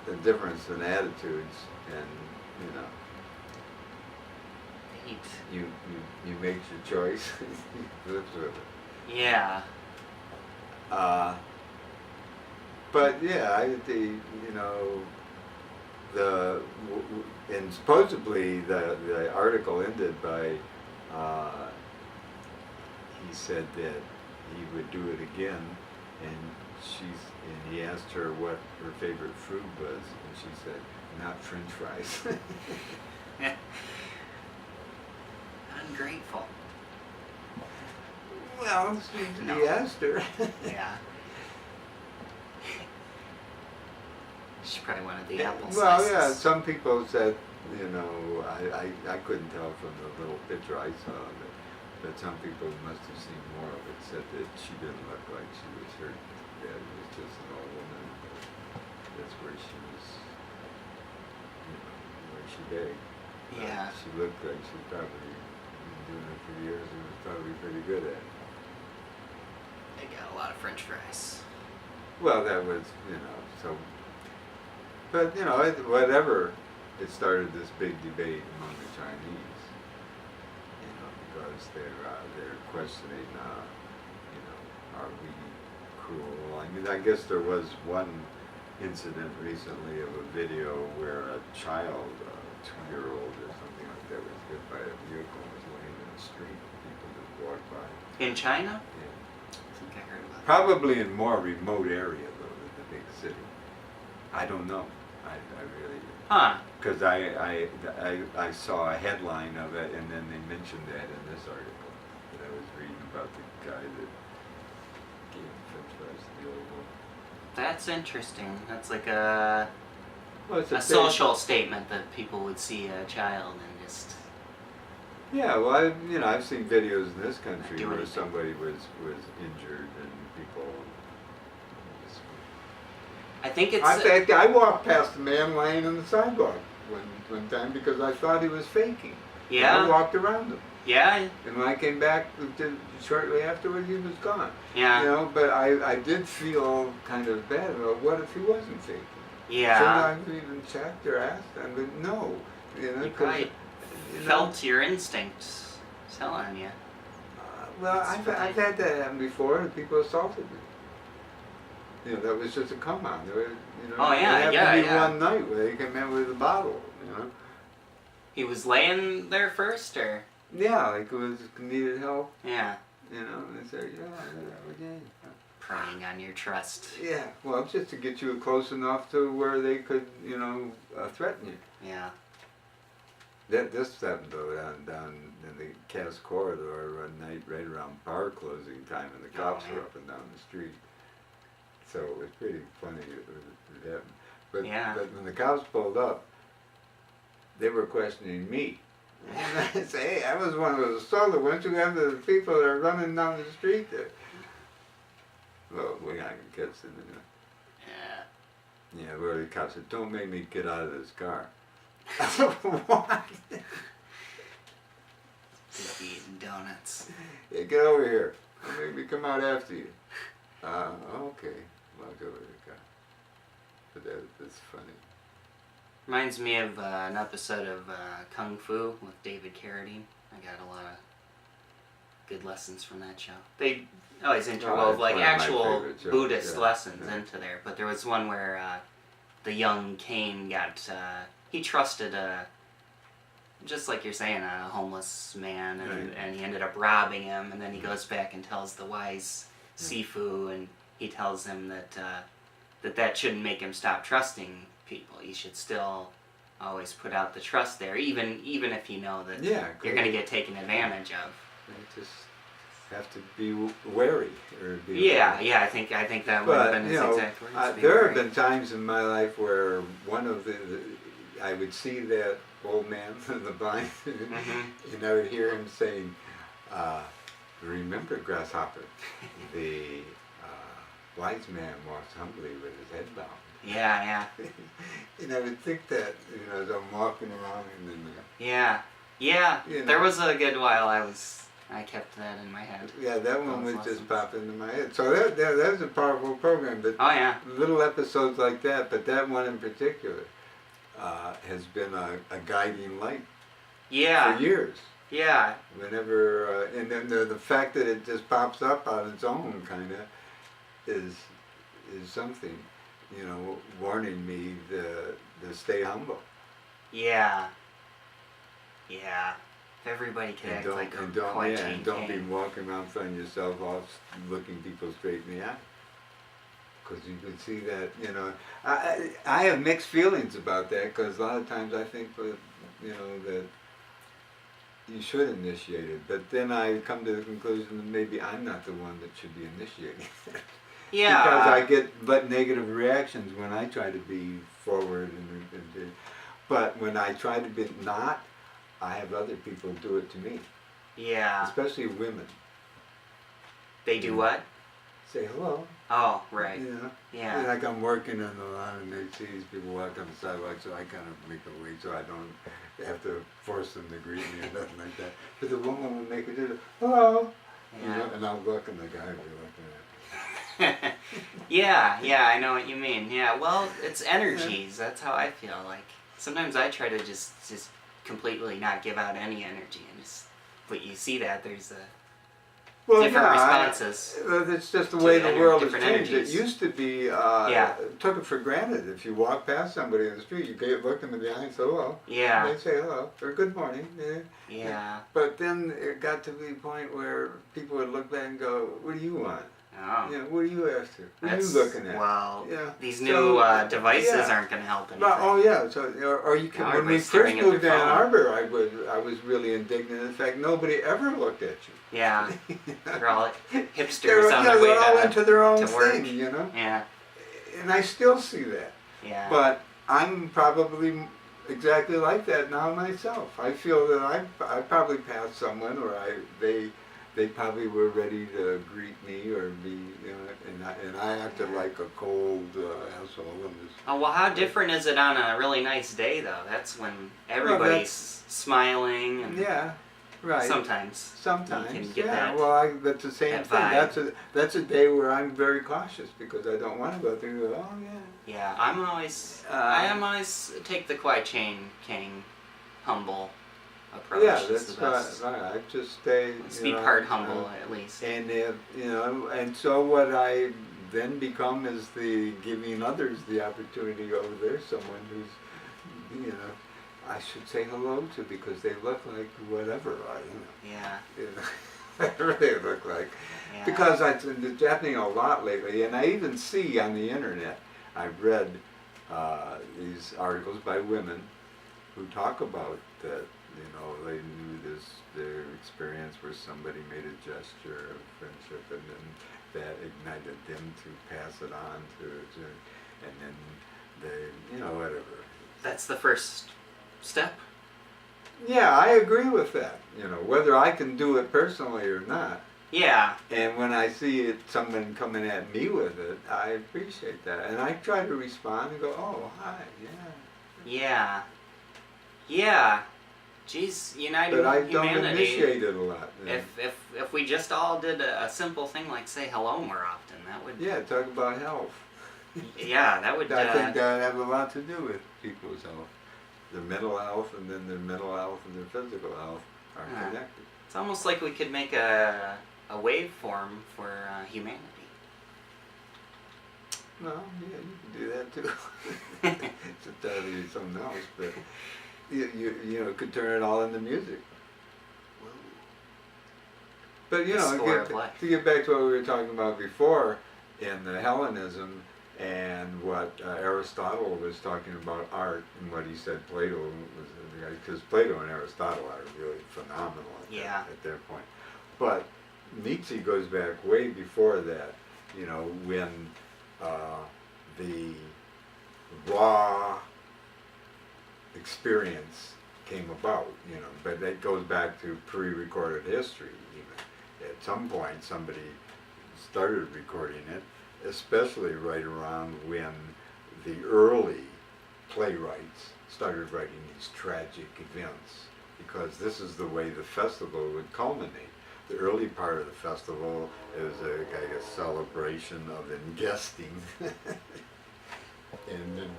the difference in attitudes, and Eat. you make your choice. You live with it. Yeah. But yeah, and supposedly the article ended by he said that he would do it again, and he asked her what her favorite fruit was, and she said, not French fries. Ungrateful. Well, No. he asked her. Yeah. She probably wanted the apple Well, slices. yeah, some people said, I couldn't tell from the little picture I saw that some people who must have seen more of it said that she didn't look like she was hurt. That it was just an old woman. That's where she was, where she begged. Yeah. She looked like she probably been doing it for years and was probably pretty good at it. They got a lot of French fries. Well, that was, so. But, whatever, it started this big debate among the Chinese, because they're questioning, are we cruel? I mean, I guess there was one incident recently of a video where a child, a 2-year-old or something like that, was hit by a vehicle and was laying in the street. People just walked by. In China? Yeah. I think I heard about that. Probably in more remote area, though, than the big city. I don't know. I really... Huh. Because I saw a headline of it, and then they mentioned that in this article that I was reading about the guy that gave French fries to the old woman. That's interesting. That's like a Well, it's a big- social statement that people would see a child and just. Yeah, well, I've seen videos in this country Do where anything. somebody was injured and people. I think it's. In fact, I walked past a man laying on the sidewalk one time because I thought he was faking. And I Yeah. walked around him. Yeah. And when I came back shortly afterward, he was gone. Yeah. But I did feel kind of bad. Well, what if he wasn't faking? Yeah. Sometimes we even checked or asked them, but no. You 'cause, probably felt your instincts telling you. Well, That's I've what had that happen before, and people assaulted me. That was just a come on. There was, Oh, yeah, it happened yeah, to me yeah. one night where they came in with a bottle. He was laying there first, or Yeah, like it was needed help. yeah, And they said, okay. preying on your trust. Yeah, well, just to get you close enough to where they could, threaten you. Yeah. This happened though down in the Cass corridor one night, right around bar closing time, and the cops were man. up and down the street. So it was pretty funny it happened. But Yeah. but when the cops pulled up, they were questioning me. And I say, hey, I was one of those assaulted. Why don't you have the people that are running down the street there? Well, we're not gonna catch them anyway. Yeah. Yeah, well, the cop said, don't make me get out of this car. I said, what? Just eating donuts. Yeah, get over here. I'll make me come out after you. Okay. Walk over to the car. But that's funny. Reminds me of an episode of Kung Fu with David Carradine. I got a lot of good lessons from that show. They always interwove it's like one of my actual favorite shows, Buddhist yeah, lessons yeah. into there. But there was one where the young Caine got he trusted just like you're saying, a homeless man, and, Right. and he ended up robbing him, and then he goes back and tells the wise Sifu, and he tells him that that shouldn't make him stop trusting people. You should still always put out the trust there, even if you know that Yeah, you're going to get taken advantage of. You just have to be wary. Or be Yeah, I think that would have But, been his exact words. Be there wary. have been times in my life where one of I would see that old man in the blind, Mhm. and I would hear him saying, remember, grasshopper, the wise man walks humbly with his head bowed. Yeah, And I would think that, as I'm walking around and then, yeah. You There know. was a good while I kept that in my head. yeah, that one Those would just lessons. pop into my head. So that was a powerful program, but Oh yeah, little episodes like that, but that one in particular has been a guiding light yeah, for years. yeah. Whenever, and then the fact that it just pops up on its own, kind of, is something. warning me to stay humble. Yeah. Yeah. If everybody could act like Kwai and Chang don't be Caine. walking around throwing yourself off, looking people straight in the eye. Because you can see that, I have mixed feelings about that, because a lot of times I think that, that you should initiate it, but then I come to the conclusion that maybe I'm not the one that should be initiating it. Yeah. Because I get but negative reactions when I try to be forward, but when I try to be not, I have other people do it to me, Yeah. especially women. They do what? Say hello. Oh, right. Yeah. Yeah. Like I'm working on the lawn and they see these people walk on the sidewalk, so I kind of make a wait so I don't have to force them to greet me or nothing like that. But the woman will make it do hello. Yeah. And I'll look and the guy will be looking at me. Yeah, I know what you mean. Yeah, well, it's energies. That's how I feel. Like sometimes I try to just completely not give out any energy, and just. But you see that there's different responses. It's just the to way the world has different changed. energies. It used to be, took it for granted. If you walk past somebody in the street, you look them in the eye and say hello. Yeah. And they say hello or good morning. Yeah. But then it got to the point where people would look back and go, "What do you want? Oh. What are you after? What are you That's- looking at?" Well, Yeah. these So, new devices yeah. aren't going to help anything. But, oh yeah, so or you can. Now When we everybody's first staring at moved to their Ann phone. Arbor, I was really indignant. In fact, nobody ever looked at you. Yeah. They're all hipsters They're, on their way they're all to, into their own to work. thing, Yeah. And I still see that. Yeah. But I'm probably exactly like that now myself. I feel that I probably passed someone, or they probably were ready to greet me or be, and I acted like a cold asshole. And just, Oh, well, how different is it on a really nice day, though? That's when everybody's smiling and yeah, right. sometimes. Sometimes, You can get yeah. that- Well, that's the same that thing. vibe. That's a day where I'm very cautious because I don't want to go through. Oh yeah. Yeah, I am always take the Kwai Chang King humble approach. Yeah, It's that's the best. right. I just stay. Let's be part humble at least. And and so what I then become is the giving others the opportunity over there. Someone who's, I should say hello to because they look like whatever Yeah. They really look like. Yeah. Because it's happening a lot lately, and I even see on the internet, I've read these articles by women who talk about that, they knew their experience where somebody made a gesture of friendship, and then that ignited them to pass it on and then they, whatever. That's the first step. Yeah, I agree with that, whether I can do it personally or not. Yeah. And when I see someone coming at me with it, I appreciate that. And I try to respond and go, oh, hi, yeah. Yeah. Yeah. Geez, uniting But I don't humanity. initiate it a lot. If we just all did a simple thing like say hello more often, that would. Yeah, talk about health. Yeah, that would. I think that have a lot to do with people's health. Their mental health and then their mental health and their physical health are Yeah. connected. It's almost like we could make a waveform for humanity. Well, yeah, you can do that too. It's entirely something else, but you could turn it all into music. But The score of life. to get back to what we were talking about before in the Hellenism and what Aristotle was talking about art and what he said Plato was, because Plato and Aristotle are really phenomenal at their point. But Nietzsche goes back way before that, when the raw experience came about, but that goes back to pre-recorded history even. At some point somebody started recording it, especially right around when the early playwrights started writing these tragic events, because this is the way the festival would culminate. The early part of the festival is like a celebration of ingesting and then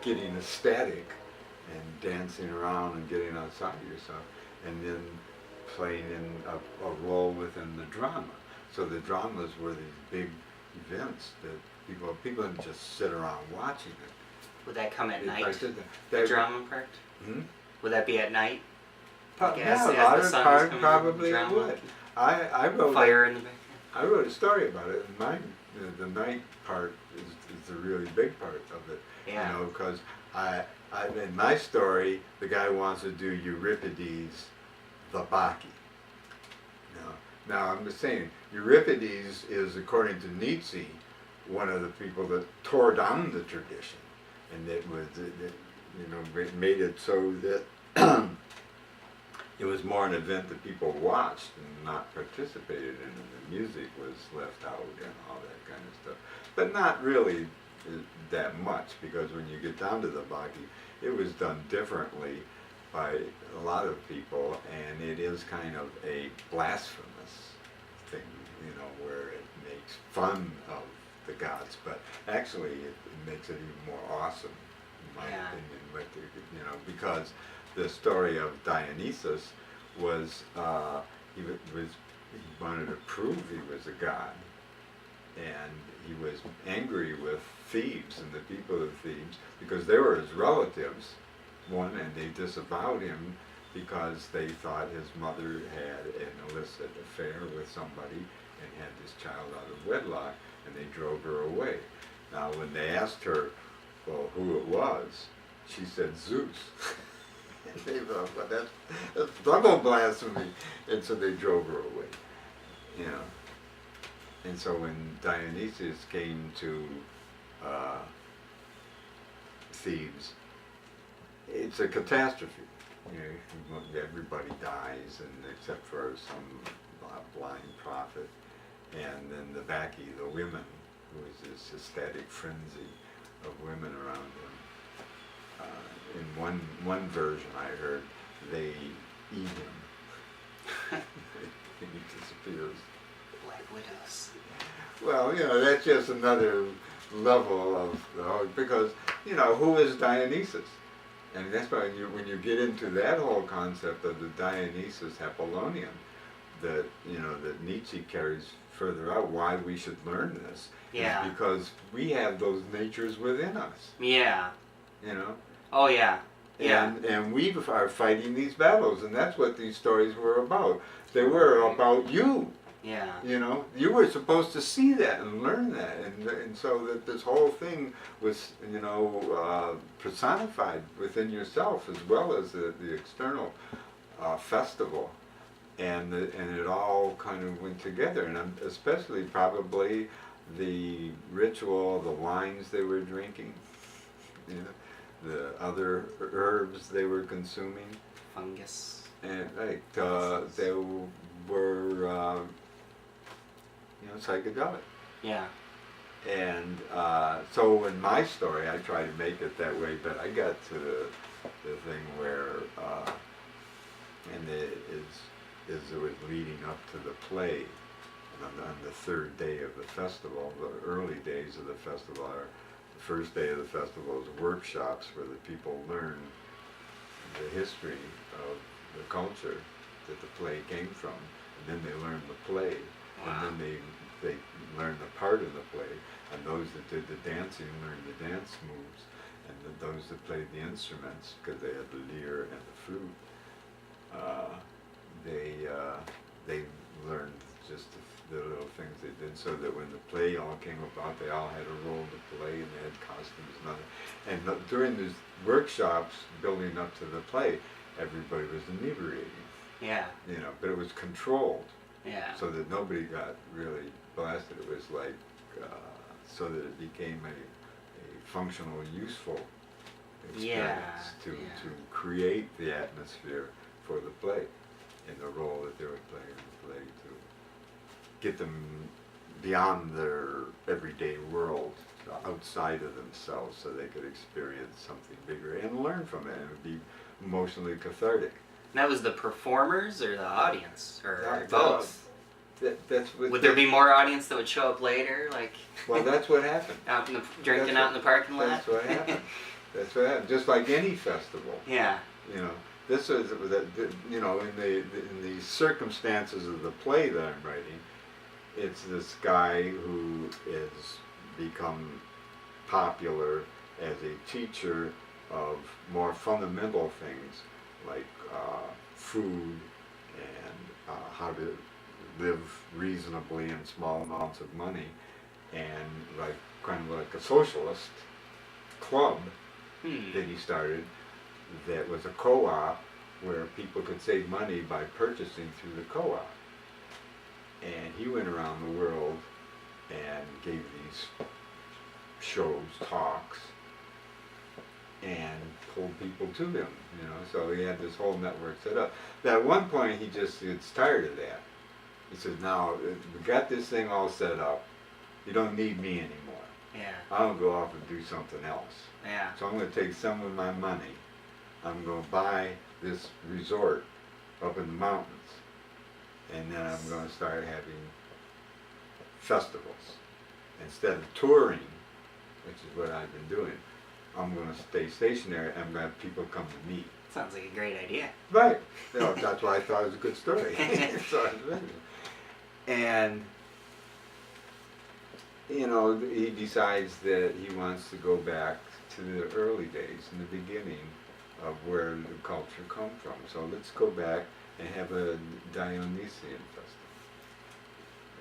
getting ecstatic and dancing around and getting outside yourself, and then playing in a role within the drama. So the dramas were these big events that people didn't just sit around watching it. Would that come at They night? participated. The drama part? Hmm? Would that be at night? Like Yeah, as a the lot of sun's part coming probably in, it drama, would. I wrote fire in the background. I wrote a story about it, and mine, the night part is the really big part of it. Yeah. You know, because in my story, the guy wants to do Euripides, the Bacchae. Now I'm just saying, Euripides is, according to Nietzsche, one of the people that tore down the tradition, and it was, made it so that it was more an event that people watched and not participated in, and the music was left out and all that kind of stuff. But not really that much, because when you get down to the Bacchae, it was done differently by a lot of people, and it is kind of a blasphemous thing, where it makes fun of the gods, but actually it makes it even more awesome, in my opinion, because the story of Dionysus was, he wanted to prove he was a god, and he was angry with Thebes and the people of Thebes because they were his relatives, and they disavowed him because they thought his mother had an illicit affair with somebody and had this child out of wedlock, and they drove her away. Now when they asked her, well, who it was, she said Zeus. And they thought, well, that's double blasphemy, and so they drove her away. And so when Dionysius came to Thebes, it's a catastrophe. Everybody dies, and except for some blind prophet, and then the Bacchae, the women, who is this ecstatic frenzy of women around him. In one version I heard, they eat him. He disappears. Black Widows. Well, that's just another level of, because, who is Dionysus? And that's why when you get into that whole concept of the Dionysus Apollonian, that Nietzsche carries further out, why we should learn this, Yeah. is because we have those natures within us. Yeah. Oh yeah. Yeah. And we are fighting these battles, and that's what these stories were about. They were about you. Yeah. You were supposed to see that and learn that, and so that this whole thing was, personified within yourself as well as the external festival, and it all kind of went together, and especially probably the ritual, the wines they were drinking, the other herbs they were consuming, Fungus. and they were. Psychedelic. Yeah. And so in my story, I try to make it that way, but I got to the thing where, as it was leading up to the play, and on the third day of the festival, the early days of the festival are, the first day of the festival is workshops where the people learn the history of the culture that the play came from, and then they learn the play. Wow. And then they learned the part of the play, and those that did the dancing learned the dance moves, and those that played the instruments, because they had the lyre and the flute, they learned just the little things they did, so that when the play all came about, they all had a role to play, and they had costumes and other. And during these workshops building up to the play, everybody was inebriating. Yeah. But it was controlled. Yeah. So that nobody got really blasted. It was like, so that it became a functional, useful experience to create the atmosphere for the play, and the role that they would play in the play, to get them beyond their everyday world, outside of themselves, so they could experience something bigger and learn from it, and it would be emotionally cathartic. And that was the performers or the audience, or That- both? Would there be more audience that would show up later, like? Well, that's what happened. Out in the drinking out in the parking lot. That's what happened. That's what happened. Just like any festival. Yeah. This was in the circumstances of the play that I'm writing. it's this guy who is become popular as a teacher of more fundamental things like food and how to live reasonably in small amounts of money, and like kind of like a socialist club that he started that was a co-op where people could save money by purchasing through the co-op. And he went around the world and gave these shows, talks, and pulled people to him, you know. So he had this whole network set up. But at one point he just gets tired of that. He says, now we got this thing all set up. You don't need me anymore. Yeah. I'm going to go off and do something else. Yeah. So I'm going to take some of my money. I'm going to buy this resort up in the mountains. And then I'm going to start having festivals. Instead of touring, which is what I've been doing, I'm going to stay stationary and I'm going to have people come to me. Sounds like a great idea. Right. You know, that's why I thought it was a good story. And, you know, he decides that he wants to go back to the early days, in the beginning of where the culture come from. So let's go back and have a Dionysian festival.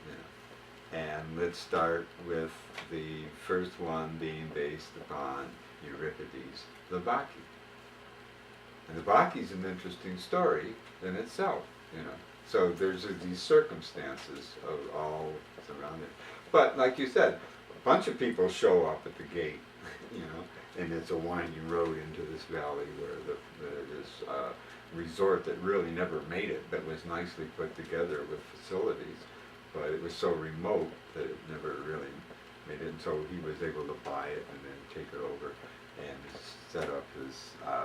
You know. And let's start with the first one being based upon Euripides, the Bacchae. And the Bacchae is an interesting story in itself, you know. So there's these circumstances of all surrounding. But like you said, a bunch of people show up at the gate, you know, and it's a winding road into this valley where this resort that really never made it, but was nicely put together with facilities. But it was so remote that it never really made it. And so he was able to buy it and then take it over and set up his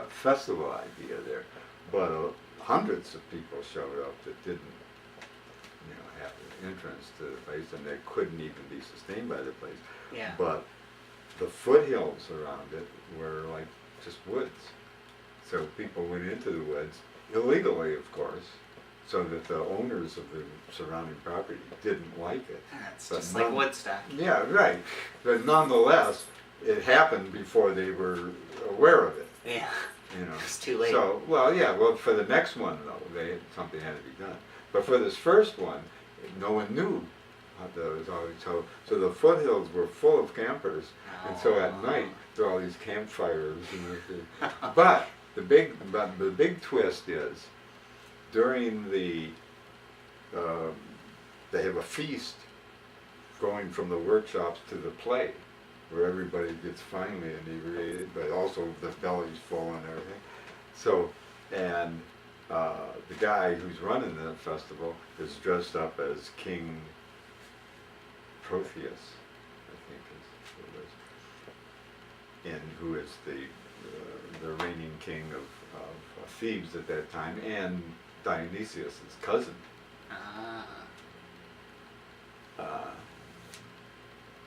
festival idea there. But hundreds of people showed up that didn't, you know, have an entrance to the place, and they couldn't even be sustained by the place. Yeah. But the foothills around it were like just woods. So people went into the woods, illegally of course, so that the owners of the surrounding property didn't like it. It's But just like Woodstock. Yeah, right. But nonetheless, it happened before they were aware of it. Yeah. You know. It's too late. So, well, yeah. Well, for the next one though, something had to be done. But for this first one, no one knew how there was always so the foothills were full of campers, and so at night there were all these campfires and everything. But the big twist is during the they have a feast going from the workshops to the play, where everybody gets finally inebriated, but also the belly's full and everything. So, and the guy who's running the festival is dressed up as King Protheus, I think is who it is, and who is the reigning king of Thebes at that time, and Dionysius' cousin.